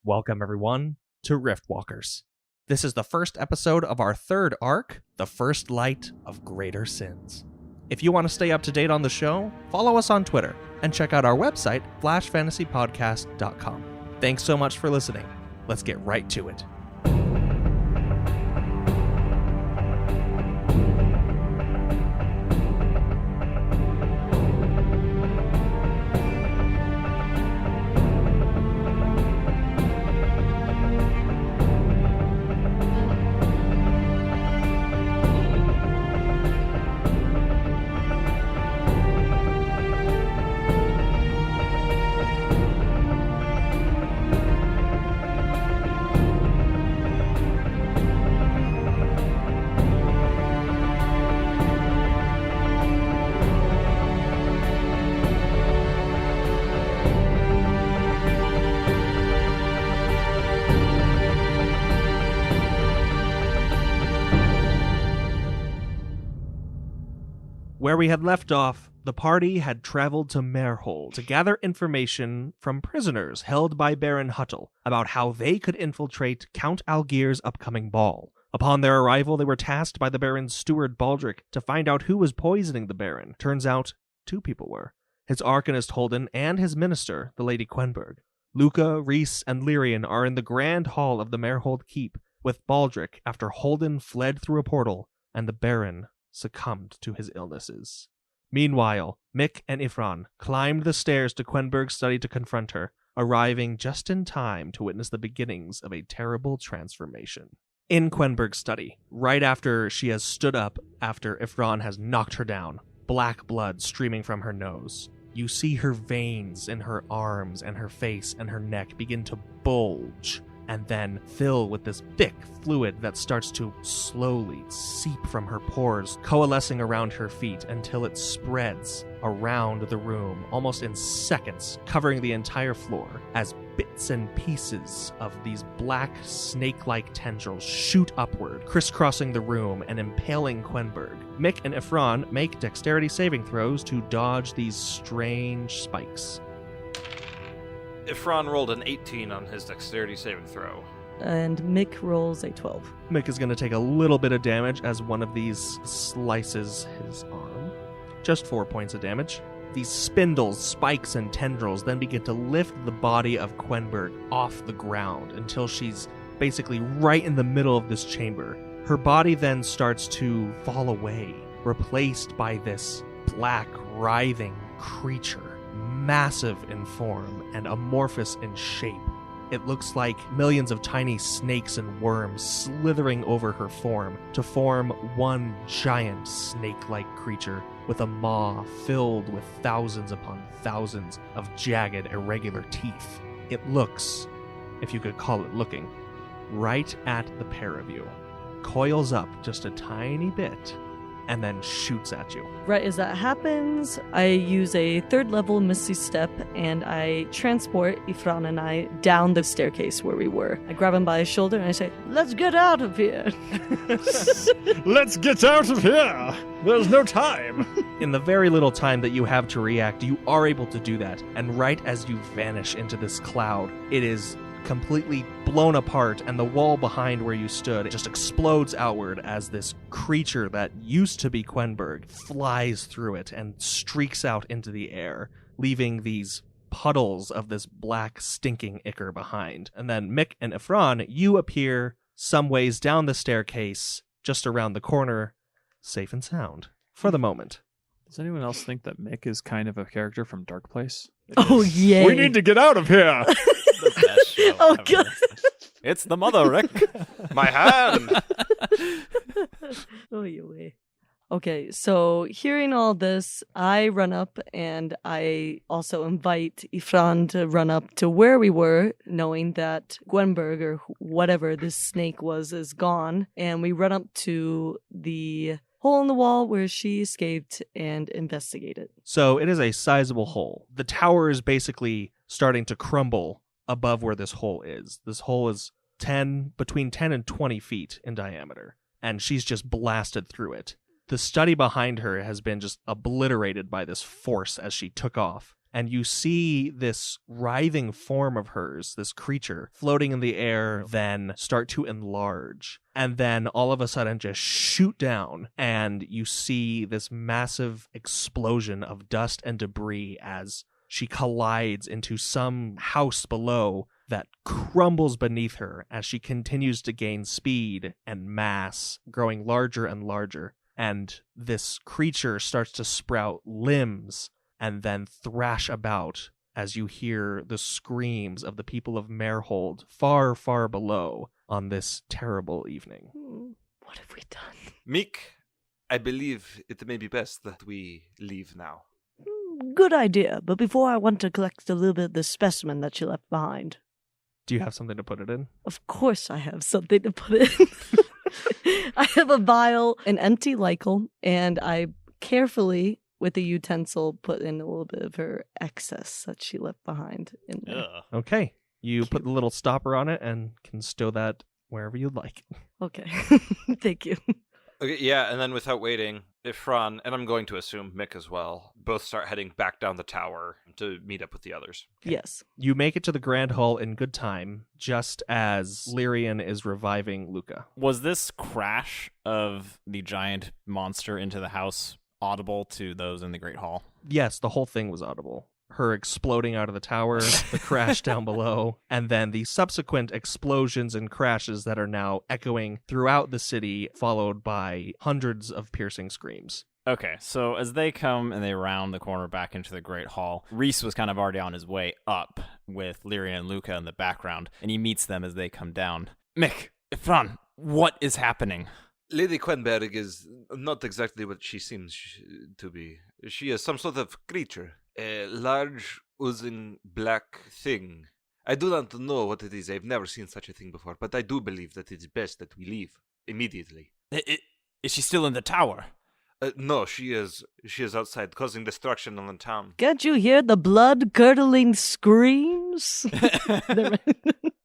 Welcome, everyone, to Riftwalkers. This is the first episode of our third arc, The First Light of Greater Sins. If you want to stay up to date on the show, follow us on Twitter and check out our website, flashfantasypodcast.com. Thanks so much for listening. Let's get right to it. Where we had left off, the party had traveled to Meerhold to gather information from prisoners held by Baron Huttle about how they could infiltrate Count Algir's upcoming ball. Upon their arrival, they were tasked by the Baron's steward Baldric to find out who was poisoning the Baron. Turns out, two people were. His Arcanist Holden and his minister, the Lady Quenberg. Luca, Reese, and Lyrian are in the grand hall of the Meerhold Keep with Baldric after Holden fled through a portal and the Baron succumbed to his illnesses. Meanwhile, Mick and Ifran climbed the stairs to Quenberg's study to confront her, arriving just in time to witness the beginnings of a terrible transformation. In Quenberg's study, right after she has stood up after Ifran has knocked her down, black blood streaming from her nose, you see her veins in her arms and her face and her neck begin to bulge and then fill with this thick fluid that starts to slowly seep from her pores, coalescing around her feet until it spreads around the room, almost in seconds, covering the entire floor, as bits and pieces of these black snake-like tendrils shoot upward, crisscrossing the room and impaling Quenberg. Mick and Ifran make dexterity saving throws to dodge these strange spikes. Ifran rolled an 18 on his dexterity saving throw. And Mick rolls a 12. Mick is going to take a little bit of damage as one of these slices his arm. Just 4 points of damage. These spindles, spikes, and tendrils then begin to lift the body of Quenberg off the ground until she's basically right in the middle of this chamber. Her body then starts to fall away, replaced by this black, writhing creature. Massive in form and amorphous in shape. It looks like millions of tiny snakes and worms slithering over her form to form one giant snake-like creature with a maw filled with thousands upon thousands of jagged, irregular teeth. It looks, if you could call it looking, right at the pair of you, coils up just a tiny bit, and then shoots at you. Right as that happens, I use a 3rd level Misty Step and I transport Ifran and I down the staircase where we were. I grab him by his shoulder and I say, "Let's get out of here." Let's get out of here! There's no time! In the very little time that you have to react, you are able to do that, and right as you vanish into this cloud, it is completely blown apart, and the wall behind where you stood just explodes outward as this creature that used to be Quenberg flies through it and streaks out into the air, leaving these puddles of this black, stinking ichor behind. And then Mick and Ifran, you appear some ways down the staircase, just around the corner, safe and sound, for the moment. Does anyone else think that Mick is kind of a character from Dark Place? Oh, yay. We need to get out of here! The best show Oh, ever. God. It's the mother, Rick. My hand. Oh, you way. Okay, so hearing all this, I run up and I also invite Ifran to run up to where we were, knowing that Gwenberg or whatever this snake was is gone. And we run up to the hole in the wall where she escaped and investigate it. So it is a sizable hole. The tower is basically starting to crumble above where this hole is. This hole is between 10 and 20 feet in diameter, and she's just blasted through it. The study behind her has been just obliterated by this force as she took off. and you see this writhing form of hers, this creature, floating in the air, then start to enlarge. And then all of a sudden just shoot down, and you see this massive explosion of dust and debris as she collides into some house below that crumbles beneath her as she continues to gain speed and mass, growing larger and larger. And this creature starts to sprout limbs and then thrash about as you hear the screams of the people of Meerhold far, far below on this terrible evening. What have we done? Meek, I believe it may be best that we leave now. Good idea, but before I want to collect a little bit of the specimen that you left behind. Do you have something to put it in? Of course I have something to put in. I have a vial, an empty lichen, and I carefully, with a utensil, put in a little bit of her excess that she left behind in there. Okay. You put the little stopper on it and can stow that wherever you'd like. Okay. Thank you. Okay, yeah, and then without waiting, Ifran, and I'm going to assume Mick as well, both start heading back down the tower to meet up with the others. Yes. You make it to the Grand Hall in good time, just as Lyrian is reviving Luca. Was this crash of the giant monster into the house audible to those in the Great Hall? Yes, the whole thing was audible. Her exploding out of the tower, the crash down below, and then the subsequent explosions and crashes that are now echoing throughout the city, followed by hundreds of piercing screams. Okay, so as they come and they round the corner back into the Great Hall, Reese was kind of already on his way up with Lyria and Luca in the background, and he meets them as they come down. Mick, Fran, what is happening? Lady Quenberg is not exactly what she seems to be. She is some sort of creature. A large, oozing, black thing. I do not know what it is. I've never seen such a thing before, but I do believe that it's best that we leave immediately. Is she still in the tower? No, she is outside, causing destruction on the town. Can't you hear the blood-curdling screams?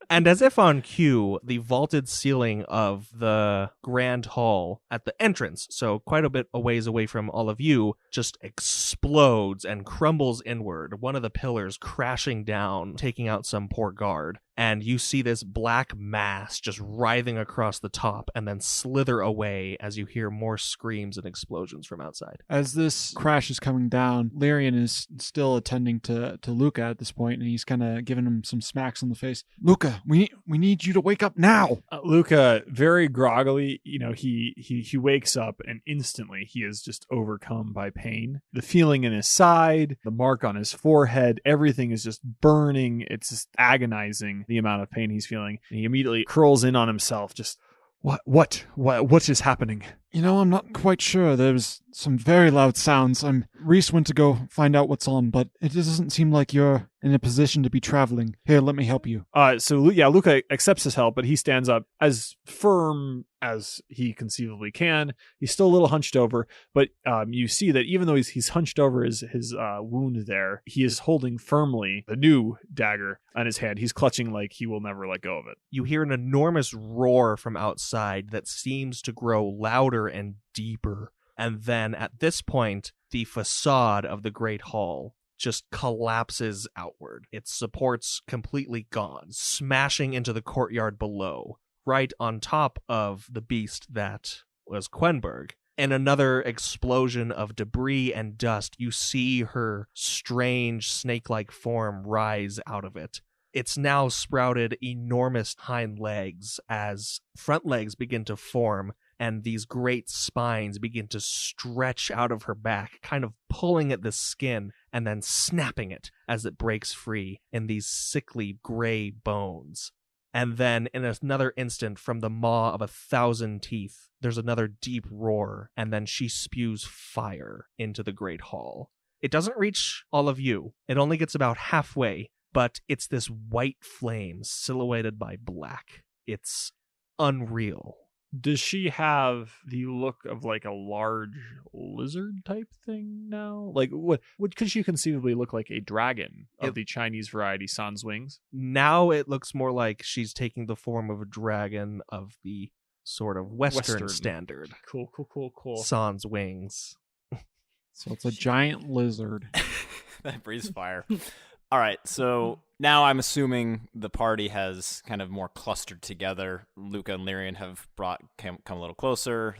And as if on cue, the vaulted ceiling of the Grand Hall at the entrance, so quite a bit a ways away from all of you, just explodes and crumbles inward, one of the pillars crashing down, taking out some poor guard. And you see this black mass just writhing across the top and then slither away as you hear more screams and explosions from outside. As this crash is coming down, Lyrian is still attending to Luca at this point, and he's kind of giving him some smacks on the face. Luca, we need you to wake up now. Luca, very groggily, he wakes up and instantly he is just overcome by pain. The feeling in his side, the mark on his forehead, everything is just burning. It's just agonizing, the amount of pain he's feeling. And he immediately curls in on himself, just, what is happening? I'm not quite sure. There's some very loud sounds. Reese went to go find out what's on, but it doesn't seem like you're in a position to be traveling. Here, let me help you. Luca accepts his help, but he stands up as firm as he conceivably can. He's still a little hunched over, but you see that even though he's hunched over his wound there, he is holding firmly the new dagger on his hand. He's clutching like he will never let go of it. You hear an enormous roar from outside that seems to grow louder and deeper. And then at this point, the facade of the Great Hall just collapses outward. Its supports completely gone, smashing into the courtyard below, right on top of the beast that was Quenberg. In another explosion of debris and dust, you see her strange snake-like form rise out of it. It's now sprouted enormous hind legs as front legs begin to form, and these great spines begin to stretch out of her back, kind of pulling at the skin and then snapping it as it breaks free in these sickly gray bones. And then in another instant, from the maw of 1,000 teeth, there's another deep roar, and then she spews fire into the Great Hall. It doesn't reach all of you. It only gets about halfway, but it's this white flame silhouetted by black. It's unreal. Does she have the look of like a large lizard type thing now? Like what could she conceivably look like? A dragon of the Chinese variety sans wings? Now it looks more like she's taking the form of a dragon of the sort of Western standard. Cool. Sans wings. So it's a giant lizard. That breathes fire. All right, so now I'm assuming the party has kind of more clustered together. Luca and Lyrian have come a little closer.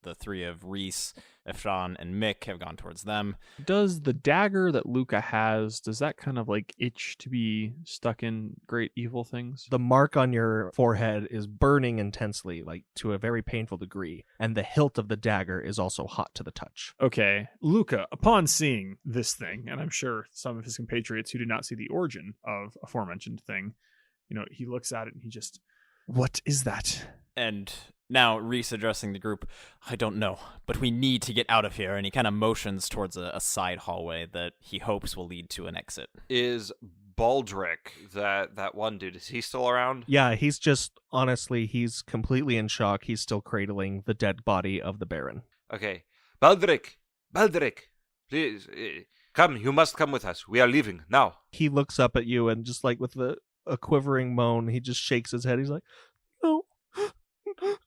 The three of Reese, Ifran, and Mick have gone towards them. Does the dagger that Luca has, does that kind of like itch to be stuck in great evil things? The mark on your forehead is burning intensely, like to a very painful degree, and the hilt of the dagger is also hot to the touch. Okay, Luca, upon seeing this thing, and I'm sure some of his compatriots who did not see the origin of aforementioned thing, he looks at it and he just, what is that? And now Reese addressing the group, I don't know, but we need to get out of here. And he kind of motions towards a side hallway that he hopes will lead to an exit. Is Baldric, that one dude, is he still around? Yeah, he's he's completely in shock. He's still cradling the dead body of the Baron. Okay. Baldric, please, come, you must come with us. We are leaving, now. He looks up at you and just like with a quivering moan, he just shakes his head. He's like,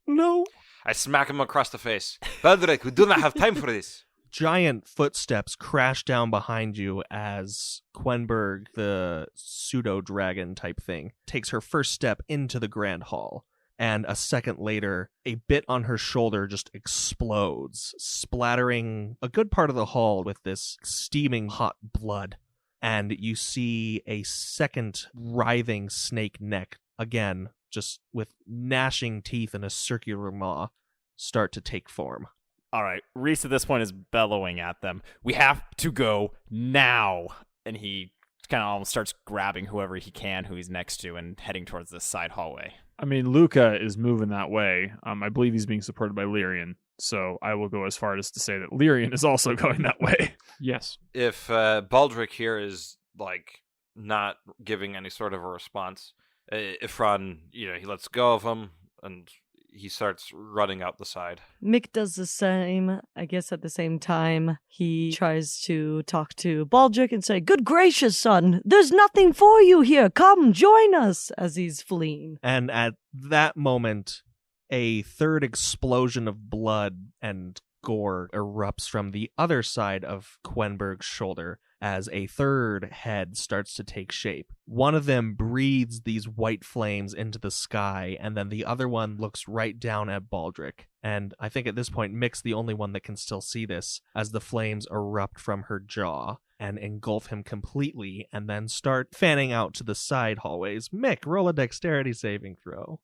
no. I smack him across the face. Baldric, we do not have time for this. Giant footsteps crash down behind you as Quenberg, the pseudo-dragon type thing, takes her first step into the Grand Hall. And a second later, a bit on her shoulder just explodes, splattering a good part of the hall with this steaming hot blood. And you see a second writhing snake neck, again, just with gnashing teeth and a circular maw, start to take form. All right, Reese at this point is bellowing at them. We have to go now. And he kind of almost starts grabbing whoever he can, who he's next to, and heading towards this side hallway. I mean, Luca is moving that way. I believe he's being supported by Lyrian. So I will go as far as to say that Lyrian is also going that way. Yes. If Baldric here is, like, not giving any sort of a response, Ifran, he lets go of him, and he starts running out the side. Mick does the same. I guess at the same time, he tries to talk to Baldric and say, good gracious, son, there's nothing for you here. Come, join us, as he's fleeing. And at that moment, a third explosion of blood and gore erupts from the other side of Quenberg's shoulder as a third head starts to take shape. One of them breathes these white flames into the sky, and then the other one looks right down at Baldric. And I think at this point, Mick's the only one that can still see this as the flames erupt from her jaw and engulf him completely and then start fanning out to the side hallways. Mick, roll a dexterity saving throw.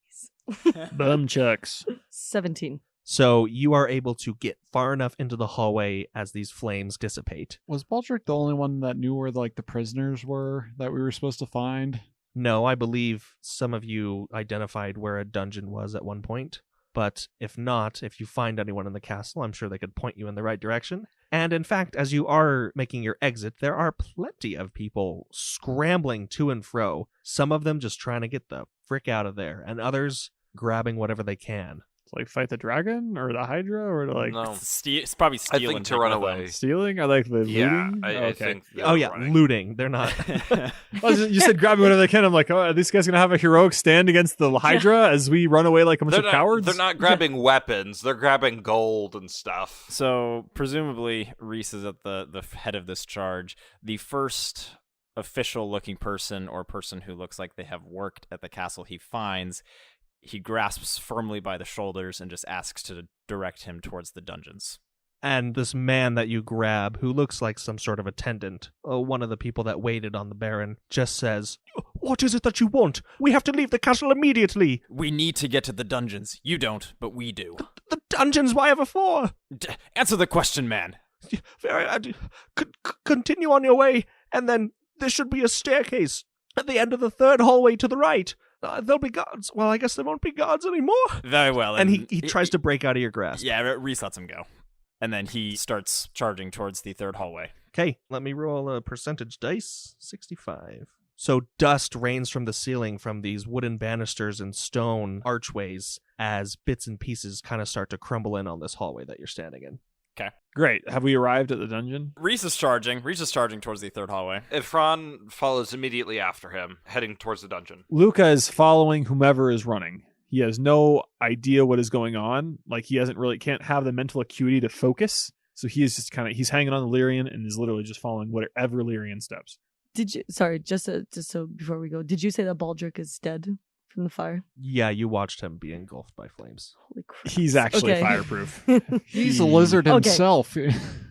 Bumchucks. 17. So you are able to get far enough into the hallway as these flames dissipate. Was Baldric the only one that knew where the prisoners were that we were supposed to find? No, I believe some of you identified where a dungeon was at one point. But if not, if you find anyone in the castle, I'm sure they could point you in the right direction. And in fact, as you are making your exit, there are plenty of people scrambling to and fro. Some of them just trying to get the frick out of there, and others grabbing whatever they can. Like fight the dragon or the Hydra or like No. It's probably I stealing. think to run away. stealing or like the looting? I think. Oh yeah, running. looting. They're not. You said grabbing whatever they can. I'm like, oh, are these guys gonna have a heroic stand against the Hydra as we run away like a bunch of cowards? They're not grabbing weapons. They're grabbing gold and stuff. So presumably Reese is at the head of this charge. The first official looking person or person who looks like they have worked at the castle he finds, he grasps firmly by the shoulders and just asks to direct him towards the dungeons. And this man that you grab, who looks like some sort of attendant, one of the people that waited on the Baron, just says, "What is it that you want? We have to leave the castle immediately." We need to get to the dungeons. You don't, but we do. The dungeons? Why ever for? Answer the question, man. Continue on your way, and then there should be a staircase at the end of the third hallway to the right. There'll be guards. Well, I guess there won't be guards anymore. Very well. And he tries to break out of your grasp. Yeah, Reese lets him go. And then he starts charging towards the third hallway. Okay, let me roll a percentage dice. 65. So dust rains from the ceiling from these wooden banisters and stone archways as bits and pieces kind of start to crumble in on this hallway that you're standing in. Okay. Great. Have we arrived at the dungeon? Reese is charging towards the third hallway. Ifran follows immediately after him, heading towards the dungeon. Luca is following whomever is running. He has no idea what is going on. Like he can't have the mental acuity to focus. So he is just he's hanging on the Lyrian and is literally just following whatever Lyrian steps. Did you? Sorry, just so before we go, did you say that Baldric is dead from the fire? Yeah, you watched him be engulfed by flames. Holy crap! He's actually Okay. fireproof. He's a lizard Okay. himself.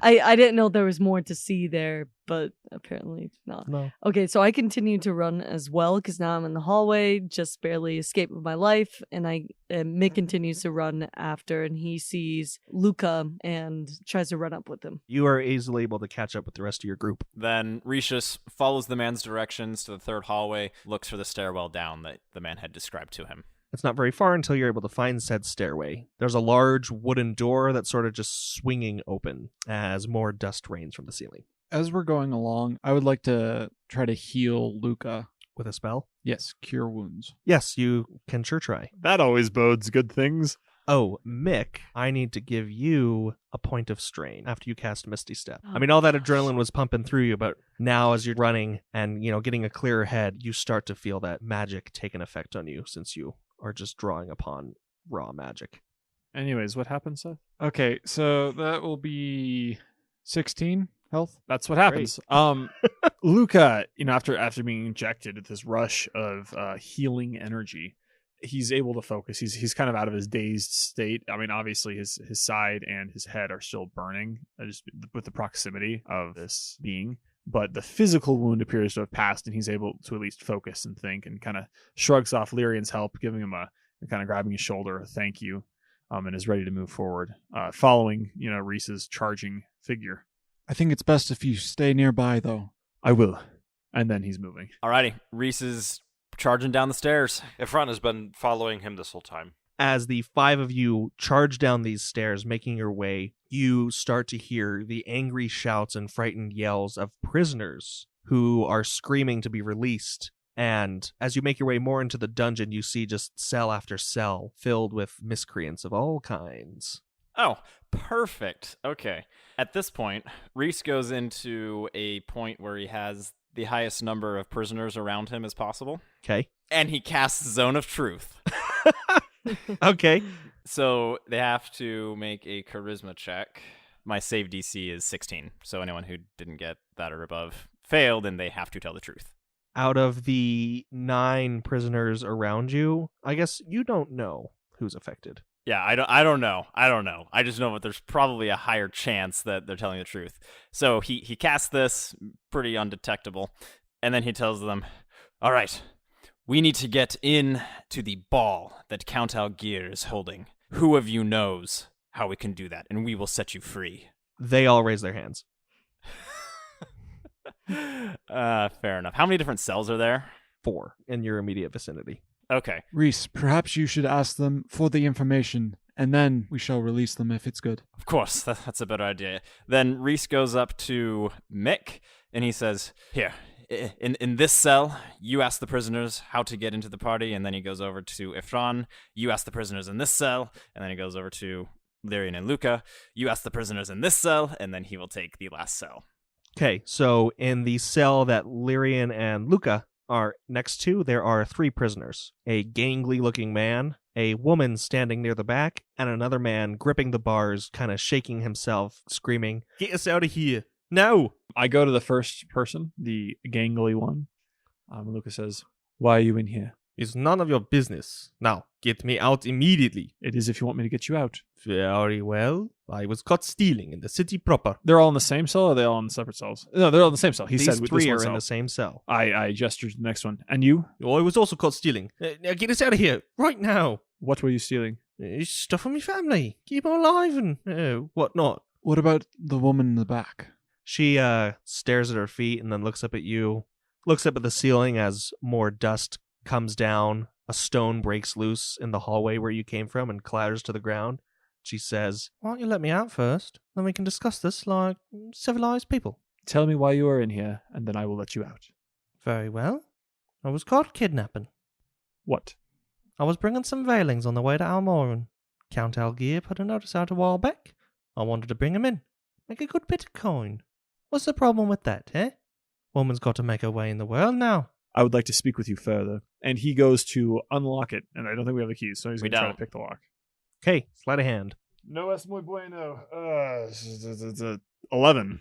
I didn't know there was more to see there, but apparently not. No. Okay, so I continue to run as well because now I'm in the hallway, just barely escaped with my life, and Mick continues to run after, and he sees Luca and tries to run up with him. You are easily able to catch up with the rest of your group. Then Rishus follows the man's directions to the third hallway, looks for the stairwell down that the man had described to him. It's not very far until you're able to find said stairway. There's a large wooden door that's sort of just swinging open as more dust rains from the ceiling. As we're going along, I would like to try to heal Luca. With a spell? Yes, cure wounds. Yes, you can sure try. That always bodes good things. Oh, Mick, I need to give you a point of strain after you cast Misty Step. I mean, all that adrenaline was pumping through you, but now as you're running and, getting a clearer head, you start to feel that magic take an effect on you since you are just drawing upon raw magic. Anyways, what happens, Seth? Okay, so that will be 16 health. That's what happens. Luca, after being injected with this rush of healing energy, he's able to focus. He's kind of out of his dazed state. I mean, obviously his side and his head are still burning just with the proximity of this being. But the physical wound appears to have passed, and he's able to at least focus and think, and kind of shrugs off Lyrian's help, giving him kind of grabbing his shoulder, a thank you, and is ready to move forward, following Reese's charging figure. I think it's best if you stay nearby, though. I will. And then he's moving. Alrighty, Reese is charging down the stairs. Efron has been following him this whole time. As the five of you charge down these stairs, making your way, you start to hear the angry shouts and frightened yells of prisoners who are screaming to be released. And as you make your way more into the dungeon, you see just cell after cell filled with miscreants of all kinds. Oh, perfect. Okay. At this point, Reese goes into a point where he has the highest number of prisoners around him as possible. Okay. And he casts Zone of Truth. Okay. So they have to make a charisma check. My save DC is 16. So anyone who didn't get that or above failed, and they have to tell the truth. Out of the 9 prisoners around you, I guess you don't know who's affected. Yeah, I don't know. I just know that there's probably a higher chance that they're telling the truth. So he casts this, pretty undetectable, and then he tells them, all right, we need to get in to the ball that Count Algier is holding. Who of you knows how we can do that, and we will set you free. They all raise their hands. Fair enough. How many different cells are there? 4 in your immediate vicinity. Okay. Reese, perhaps you should ask them for the information, and then we shall release them if it's good. Of course, that's a better idea. Then Reese goes up to Mick, and he says, here, in this cell, you ask the prisoners how to get into the party, and then he goes over to Efron. You ask the prisoners in this cell, and then he goes over to Lyrian and Luca. You ask the prisoners in this cell, and then he will take the last cell. Okay, so in the cell that Lyrian and Luca are next to, there are 3 prisoners. A gangly-looking man, a woman standing near the back, and another man gripping the bars, kind of shaking himself, screaming, "Get us out of here! Now!" I go to the first person, the gangly one. Lucas says, why are you in here? It's none of your business. Now, get me out immediately. It is if you want me to get you out. Very well. I was caught stealing in the city proper. They're all in the same cell, or are they all in separate cells? No, they're all in the same cell. He These said with 3 this one are in cell. the same cell. I gestured to the next one. And you? Oh, I was also caught stealing. Now get us out of here, right now. What were you stealing? Stuff from my family. Keep them alive and whatnot. What about the woman in the back? She stares at her feet and then looks up at you. Looks up at the ceiling as more dust comes down. A stone breaks loose in the hallway where you came from and clatters to the ground. She says, "Why don't you let me out first? Then we can discuss this like civilized people." Tell me why you are in here, and then I will let you out. Very well. I was caught kidnapping. What? I was bringing some veilings on the way to Almoran. Count Algier put a notice out a while back. I wanted to bring him in. Make a good bit of coin. What's the problem with that, eh? Woman's got to make her way in the world now. I would like to speak with you further. And he goes to unlock it, and I don't think we have the keys, so he's going to try to pick the lock. Okay, sleight of hand. No es muy bueno. 11.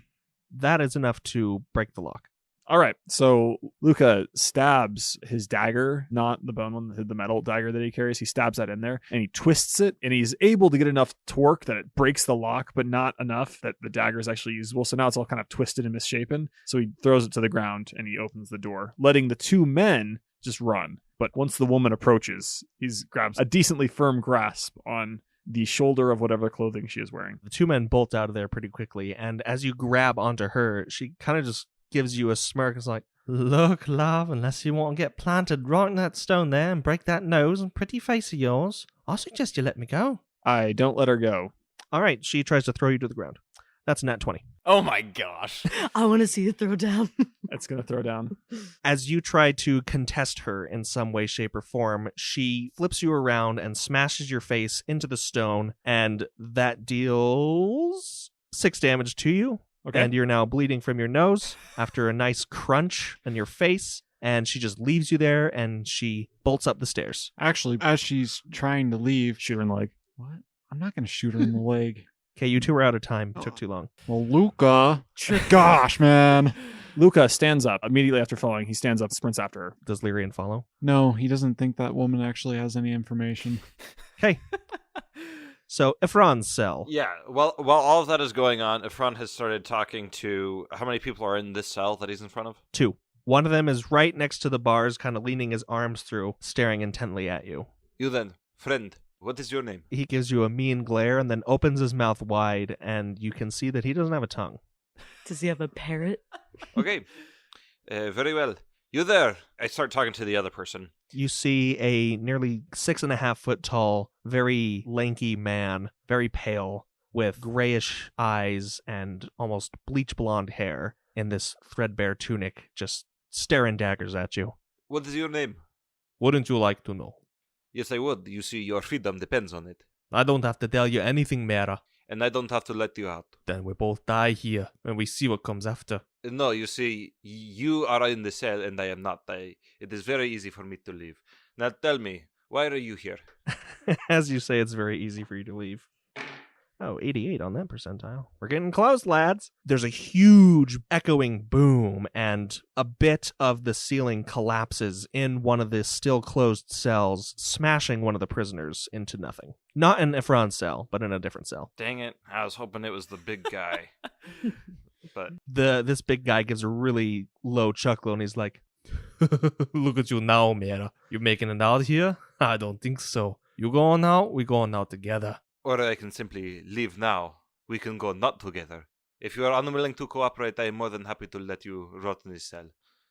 That is enough to break the lock. All right, so Luca stabs his dagger, not the bone one, the metal dagger that he carries. He stabs that in there, and he twists it, and he's able to get enough torque that it breaks the lock, but not enough that the dagger is actually usable. So now it's all kind of twisted and misshapen. So he throws it to the ground, and he opens the door, letting the two men just run. But once the woman approaches, he grabs a decently firm grasp on the shoulder of whatever clothing she is wearing. The two men bolt out of there pretty quickly, and as you grab onto her, she kind of just gives you a smirk. It's like, look, love, unless you want to get planted right in that stone there and break that nose and pretty face of yours, I suggest you let me go. I don't let her go. All right, she tries to throw you to the ground. That's a nat 20. Oh my gosh. I want to see you throw down. That's going to throw down. As you try to contest her in some way, shape, or form, she flips you around and smashes your face into the stone, and that deals 6 damage to you. Okay. And you're now bleeding from your nose after a nice crunch in your face, and she just leaves you there, and she bolts up the stairs. Actually, as she's trying to leave, Shoot her in the leg. what? I'm not going to shoot her in the leg. Okay, you two are out of time. It took too long. Well, Luca. Gosh, man. Luca stands up immediately after falling. He stands up, sprints after her. Does Lyrian follow? No, he doesn't think that woman actually has any information. Okay. So, Ephron's cell. Yeah, while all of that is going on, Ephron has started talking to... How many people are in this cell that he's in front of? 2. One of them is right next to the bars, kind of leaning his arms through, staring intently at you. You then, friend, what is your name? He gives you a mean glare and then opens his mouth wide, and you can see that he doesn't have a tongue. Does he have a parrot? Okay, very well. You there. I start talking to the other person. You see a nearly 6.5 foot tall, very lanky man, very pale, with grayish eyes and almost bleach blonde hair in this threadbare tunic, just staring daggers at you. What is your name? Wouldn't you like to know? Yes, I would. You see, your freedom depends on it. I don't have to tell you anything, Mara. And I don't have to let you out. Then we both die here, and we see what comes after. No, you see, you are in the cell and I am not. It is very easy for me to leave. Now tell me, why are you here? As you say, it's very easy for you to leave. Oh, 88 on that percentile. We're getting close, lads. There's a huge echoing boom, and a bit of the ceiling collapses in one of the still closed cells, smashing one of the prisoners into nothing. Not in Ephron's cell, but in a different cell. Dang it, I was hoping it was the big guy. But This big guy gives a really low chuckle, and he's like, look at you now, Mera. You making it out here? I don't think so. You going out? We going out together. Or I can simply leave now. We can go not together. If you are unwilling to cooperate, I am more than happy to let you rot in this cell.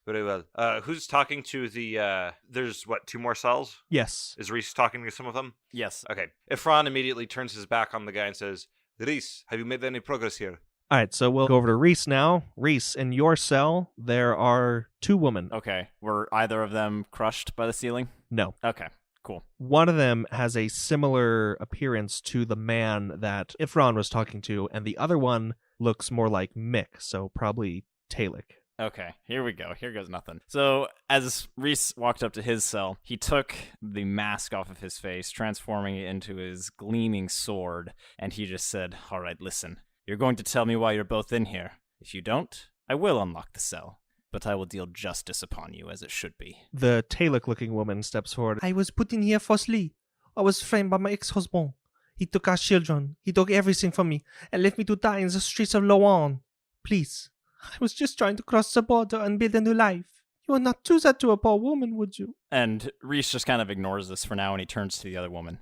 Very well. Who's talking to the, there's, 2 more cells? Yes. Is Reese talking to some of them? Yes. Okay. Ephron immediately turns his back on the guy and says, Reese, have you made any progress here? All right, so we'll go over to Reese now. Reese, in your cell, there are 2 women. Okay. Were either of them crushed by the ceiling? No. Okay. Cool. One of them has a similar appearance to the man that Ephron was talking to, and the other one looks more like Mick, so probably Talik. Okay, here we go. Here goes nothing. So, as Reese walked up to his cell, he took the mask off of his face, transforming it into his gleaming sword, and he just said, all right, listen, you're going to tell me why you're both in here. If you don't, I will unlock the cell, but I will deal justice upon you as it should be. The Talik-looking woman steps forward. I was put in here falsely. I was framed by my ex-husband. He took our children. He took everything from me and left me to die in the streets of Loan. Please. I was just trying to cross the border and build a new life. You would not do that to a poor woman, would you? And Reese just kind of ignores this for now, and he turns to the other woman.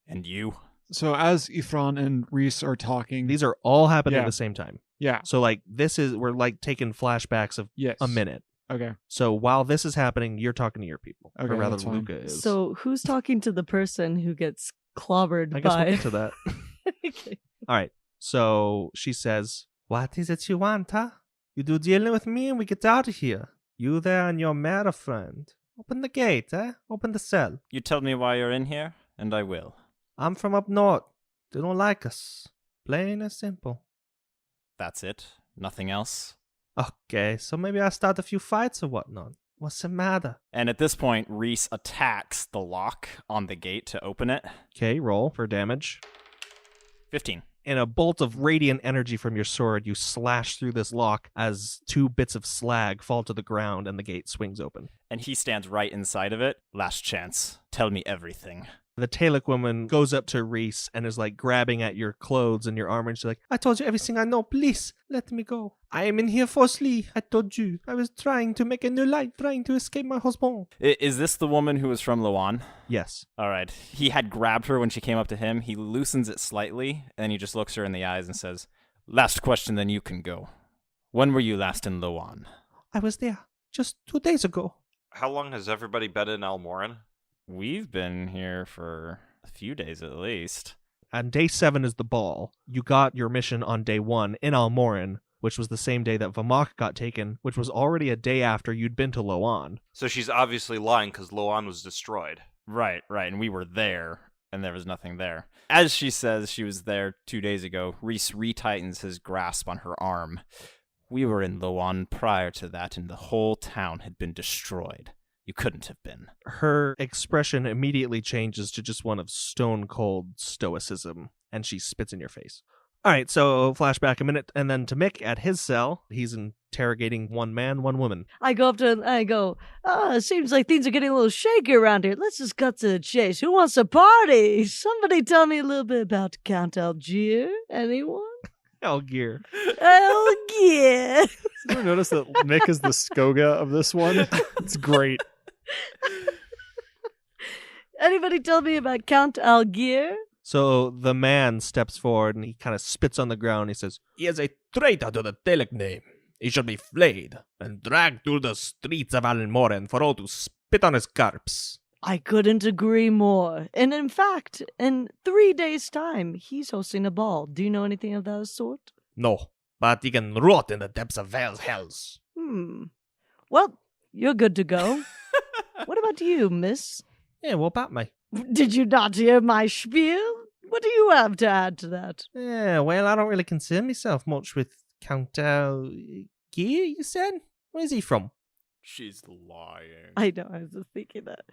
And you? So as Ephron and Reese are talking, These are all happening at Yeah. the same time. yeah, So, we're taking flashbacks of yes, a minute. Okay, So while this is happening, you're talking to your people. Okay, or rather, that's fine. Luca is. So who's talking to the person who gets clobbered I guess by... we'll get to that. Okay. All right. So she says, what is it you want, huh? You do dealing with me and we get out of here. You there and your mad friend. Open the gate, eh? Open the cell. You tell me why you're in here, and I will. I'm from up north. They don't like us. Plain and simple. That's it? Nothing else? Okay, so maybe I'll start a few fights or whatnot. What's the matter? And at this point, Reese attacks the lock on the gate to open it. Okay, roll for damage. 15. In a bolt of radiant energy from your sword, you slash through this lock as 2 bits of slag fall to the ground and the gate swings open. And he stands right inside of it. Last chance. Tell me everything. The Talek woman goes up to Reese and is like grabbing at your clothes and your armor. And she's like, I told you everything I know. Please, let me go. I am in here falsely. I told you. I was trying to make a new life, trying to escape my husband. Is this the woman who was from Loan? Yes. All right. He had grabbed her when she came up to him. He loosens it slightly, and he just looks her in the eyes and says, last question, then you can go. When were you last in Loan? I was there just 2 days ago. How long has everybody been in Almoran? We've been here for a few days at least. And day 7 is the ball. You got your mission on day 1 in Almoran, which was the same day that Vamok got taken, which was already a day after you'd been to Loan. So she's obviously lying because Loan was destroyed. Right. And we were there, and there was nothing there. As she says she was there 2 days ago, Reese retightens his grasp on her arm. We were in Loan prior to that, and the whole town had been destroyed. You couldn't have been. Her expression immediately changes to just one of stone-cold stoicism, and she spits in your face. All right, so flashback a minute, and then to Mick at his cell. He's interrogating one man, one woman. I go up to him and I go, it seems like things are getting a little shaky around here. Let's just cut to the chase. Who wants to party? Somebody tell me a little bit about Count Algier. Anyone? Algier. Algier. You ever notice that Mick is the Skoga of this one? It's great. Anybody tell me about Count Algier? So the man steps forward and he kind of spits on the ground. He says, He is a traitor to the Talek name. He should be flayed and dragged through the streets of Almoran for all to spit on his corpse. I couldn't agree more. And in fact, in 3 days' time, he's hosting a ball. Do you know anything of that sort? No, but he can rot in the depths of Vale's hells. Well, you're good to go. What about you, miss? yeah, what about me? Did you not hear my spiel? What do you have to add to that? Yeah, well, I don't really concern myself much with Count Algier, you said? Where's he from? She's lying. I know, I was just thinking that.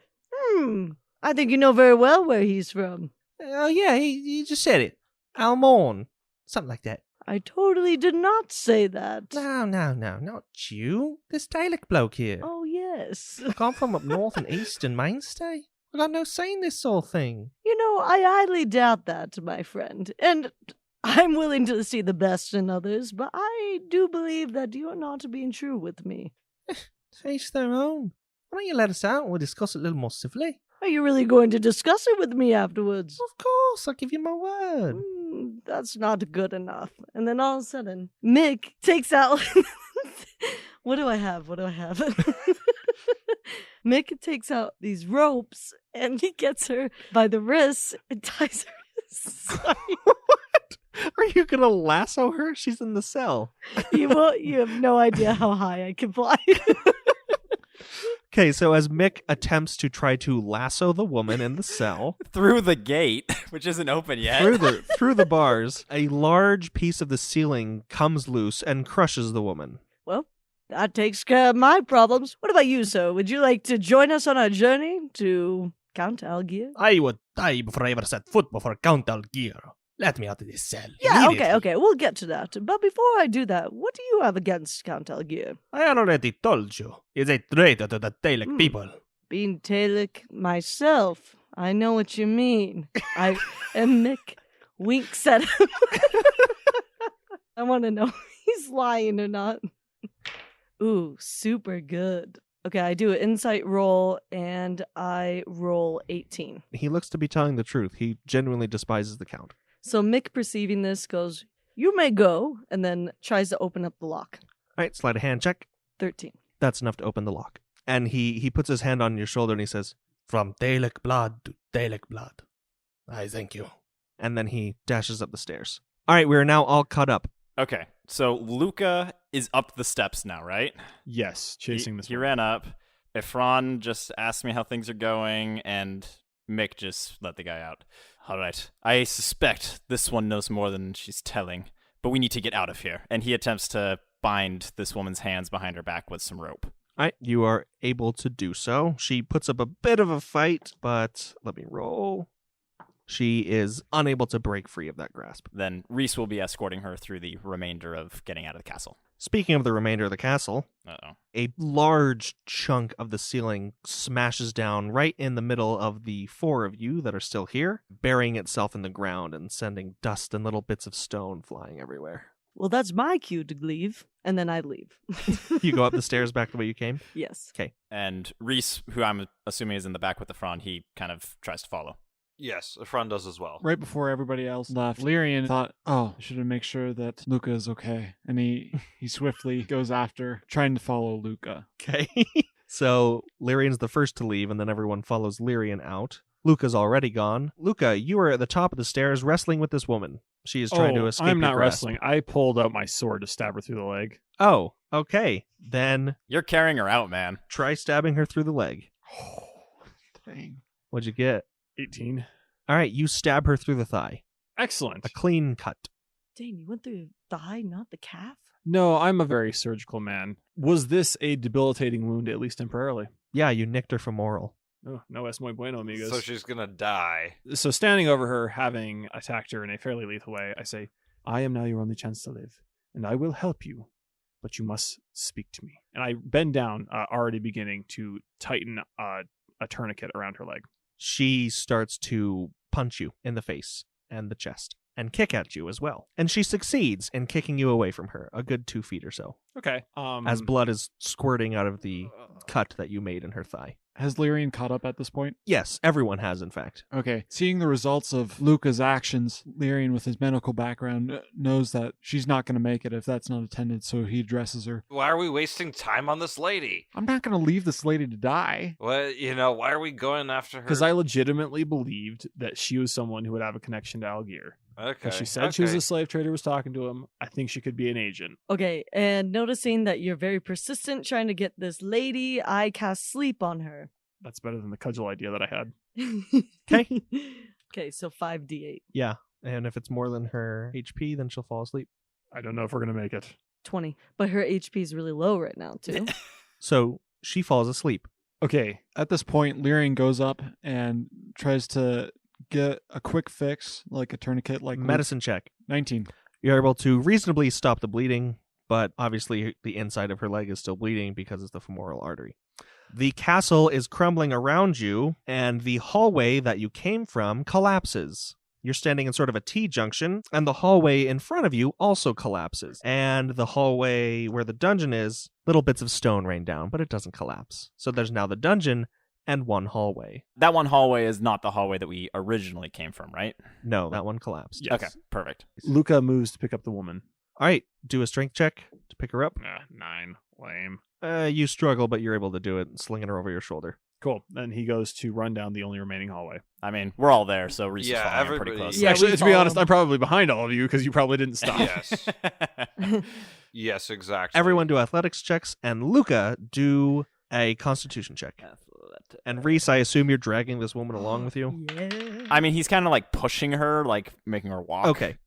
I think you know very well where he's from. Oh, yeah, he just said it. Almorn. Something like that. I totally did not say that. No, not you. This Dalek bloke here. Oh, yes. Look, I'm from up north and east and mainstay. I got no say in this whole thing. You know, I highly doubt that, my friend. And I'm willing to see the best in others, but I do believe that you're not being true with me. Face their own. Why don't you let us out and we'll discuss it a little more civilly? Are you really going to discuss it with me afterwards? Of course, I'll give you my word. That's not good enough. And then all of a sudden, Mick takes out... What do I have? Mick takes out these ropes and he gets her by the wrists and ties her wrists. Sorry. What? Are you gonna lasso her? She's in the cell. You have no idea how high I can fly. Okay, so as Mick attempts to try to lasso the woman in the cell Through the gate, which isn't open yet. through the bars, a large piece of the ceiling comes loose and crushes the woman. Well, that takes care of my problems. What about you, sir? Would you like to join us on our journey to Count Algier? I would die before I ever set foot before Count Algier. Let me out of this cell. Yeah, immediately. okay, we'll get to that. But before I do that, what do you have against Count Algier? I already told you. He's a traitor to the Dalek people. Being Talek myself, I know what you mean. And Mick winks at him. I want to know if he's lying or not. Ooh, super good. Okay, I do an insight roll, and I roll 18. He looks to be telling the truth. He genuinely despises the Count. So Mick, perceiving this, goes, "You may go," and then tries to open up the lock. All right, slide a hand check. 13. That's enough to open the lock. And he puts his hand on your shoulder and he says, From Dalek blood to Dalek blood. I thank you. and then he dashes up the stairs. All right, we're now all caught up. Okay, so Luca is up the steps now, right? Yes, chasing this He one. ran up. Efron just asked me how things are going, and Mick just let the guy out. All right, I suspect this one knows more than she's telling, but we need to get out of here. And he attempts to bind this woman's hands behind her back with some rope. All right, you are able to do so. She puts up a bit of a fight, but let me roll. She is unable to break free of that grasp. Then Reese will be escorting her through the remainder of getting out of the castle. Speaking of the remainder of the castle, Uh-oh. a large chunk of the ceiling smashes down right in the middle of the four of you that are still here, burying itself in the ground and sending dust and little bits of stone flying everywhere. Well, that's my cue to leave, and then I leave. You go up the stairs back the way you came? Yes. Okay. And Reese, who I'm assuming is in the back with the front, he kind of tries to follow. Yes, Efron does as well. Right before everybody else left, Lyrian thought, oh, I should make sure that Luca is okay. And he swiftly goes after, trying to follow Luca. Okay. So Lyrian's the first to leave, and then everyone follows Lyrian out. Luca's already gone. Luca, you are at the top of the stairs wrestling with this woman. She is trying to escape I'm your not grasp. wrestling. I pulled out my sword to stab her through the leg. Oh, okay. Then You're carrying her out, man. try stabbing her through the leg. Oh, dang. What'd you get? 18. All right, you stab her through the thigh. Excellent. A clean cut. Dang, you went through the thigh, not the calf? No, I'm a very surgical man. Was this a debilitating wound, at least temporarily? Yeah, you nicked her femoral. Oh, no es muy bueno, amigos. So she's gonna die. So standing over her, having attacked her in a fairly lethal way, I say, I am now your only chance to live, and I will help you, but you must speak to me. And I bend down, already beginning to tighten a tourniquet around her leg. She starts to punch you in the face and the chest, and kick at you as well. And she succeeds in kicking you away from her, a good 2 feet or so, Okay. as blood is squirting out of the cut that you made in her thigh. Has Lyrian caught up at this point? Yes, everyone has, in fact. Okay. Seeing the results of Luca's actions, Lyrian, with his medical background, knows that she's not going to make it if that's not attended, so he addresses her. Why are we wasting time on this lady? I'm not going to leave this lady to die. What, why are we going after her? Because I legitimately believed that she was someone who would have a connection to Algier. Okay. Because she said she was a slave trader, was talking to him. I think she could be an agent. Okay, and noticing that you're very persistent trying to get this lady, I cast sleep on her. That's better than the cudgel idea that I had. Okay. Okay, so 5d8. Yeah, and if it's more than her HP, then she'll fall asleep. I don't know if we're going to make it. 20. But her HP is really low right now, too. So she falls asleep. Okay. At this point, Lyrian goes up and tries to get a quick fix, like a tourniquet, like Medicine check. 19. You're able to reasonably stop the bleeding, but obviously the inside of her leg is still bleeding because it's the femoral artery. The castle is crumbling around you, and the hallway that you came from collapses. You're standing in sort of a T-junction, and the hallway in front of you also collapses. And the hallway where the dungeon is, little bits of stone rain down, but it doesn't collapse. So there's now the dungeon and one hallway. That one hallway is not the hallway that we originally came from, right? No, that one collapsed. Yes. Okay, perfect. Luca moves to pick up the woman. All right, do a strength check to pick her up. 9. Lame. You struggle, but you're able to do it, slinging her over your shoulder. Cool. Then he goes to run down the only remaining hallway. I mean, we're all there, so Reese is Yeah, following him pretty everybody- close. Yeah, Actually, we to be follow honest, him. I'm probably behind all of you because you probably didn't stop. Yes. Yes, exactly. Everyone do athletics checks, and Luca do a constitution check. And Reese, I assume you're dragging this woman along with you? Yeah. I mean, he's kind of like pushing her, like making her walk. Okay.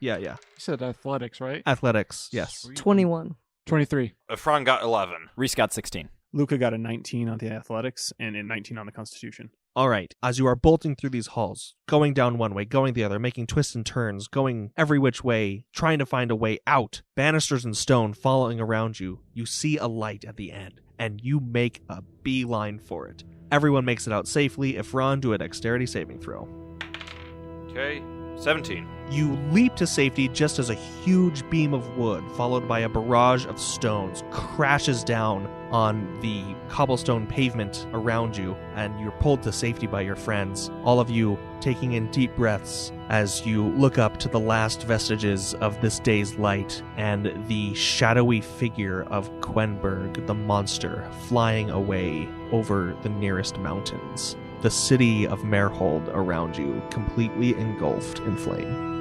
Yeah. Yeah. You said athletics, right? Athletics, yes. Sweet. 21. 23. Efron got 11. Reese got 16. Luca got a 19 on the athletics and a 19 on the constitution. All right. As you are bolting through these halls, going down one way, going the other, making twists and turns, going every which way, trying to find a way out, banisters and stone following around you, you see a light at the end, and you make a beeline for it. Everyone makes it out safely. If Ron, do a dexterity saving throw. Okay. 17. You leap to safety just as a huge beam of wood, followed by a barrage of stones, crashes down on the cobblestone pavement around you, and you're pulled to safety by your friends. All of you taking in deep breaths as you look up to the last vestiges of this day's light and the shadowy figure of Quenberg, the monster, flying away over the nearest mountains. The city of Meerhold around you, completely engulfed in flame.